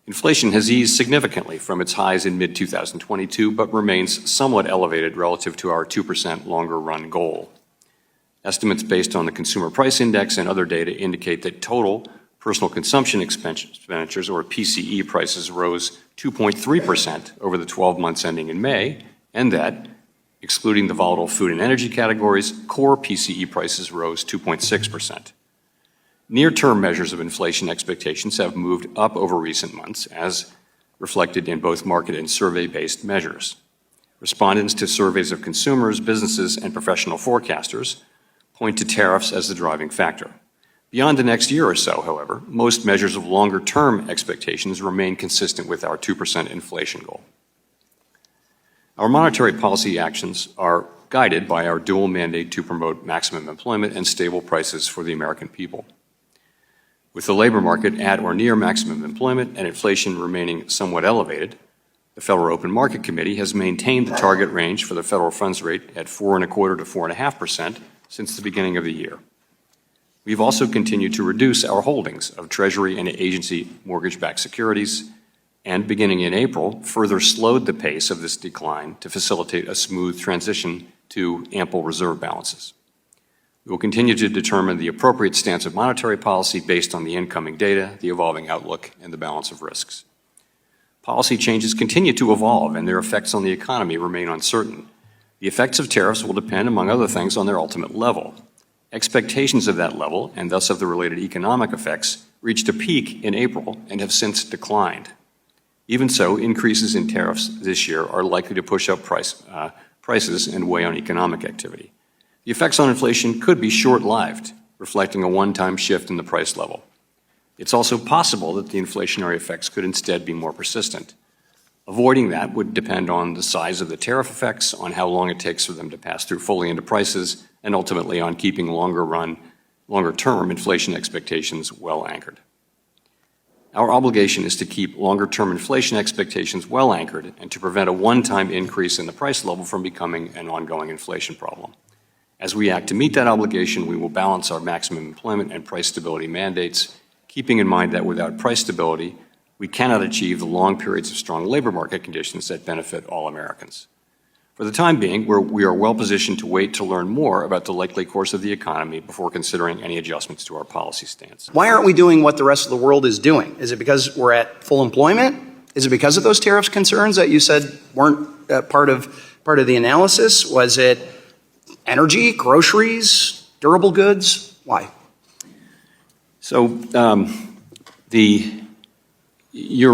Inflation has eased significantly from its highs in mid-2022, but remains somewhat elevated relative to our 2% longer-run goal. Estimates based on the Consumer Price Index and other data indicate that total personal consumption expenditures, or PCE prices, rose 2.3% over the 12 months ending in May, and that, excluding the volatile food and energy categories, core PCE prices rose 2.6%. Near-term measures of inflation expectations have moved up over recent months, as reflected in both market and survey-based measures. Respondents to surveys of consumers, businesses, and professional forecasters point to tariffs as the driving factor. Beyond the next year or so, however, most measures of longer-term expectations remain consistent with our 2% inflation goal. Our monetary policy actions are guided by our dual mandate to promote maximum employment and stable prices for the American people. With the labor market at or near maximum employment and inflation remaining somewhat elevated, the Federal Open Market Committee has maintained the target range for the federal funds rate at 4.25% to 4.5% since the beginning of the year. We've also continued to reduce our holdings of Treasury and agency mortgage-backed securities, and beginning in April, further slowed the pace of this decline to facilitate a smooth transition to ample reserve balances. We will continue to determine the appropriate stance of monetary policy based on the incoming data, the evolving outlook, and the balance of risks. Policy changes continue to evolve, and their effects on the economy remain uncertain. The effects of tariffs will depend, among other things, on their ultimate level. Expectations of that level, and thus of the related economic effects, reached a peak in April and have since declined. Even so, increases in tariffs this year are likely to push up prices and weigh on economic activity. The effects on inflation could be short-lived, reflecting a one-time shift in the price level. It's also possible that the inflationary effects could instead be more persistent. Avoiding that would depend on the size of the tariff effects, on how long it takes for them to pass through fully into prices, and ultimately on keeping longer-term inflation expectations well anchored. Our obligation is to keep longer-term inflation expectations well anchored and to prevent a one-time increase in the price level from becoming an ongoing inflation problem. As we act to meet that obligation, we will balance our maximum employment and price stability mandates, keeping in mind that without price stability, we cannot achieve the long periods of strong labor market conditions that benefit all Americans. For the time being, we are well positioned to wait to learn more about the likely course of the economy before considering any adjustments to our policy stance. Why aren't we doing what the rest of the world is doing? Is it because we're at full employment? Is it because of those tariffs concerns that you said weren't part of the analysis? Was it energy, groceries, durable goods? Why? So you're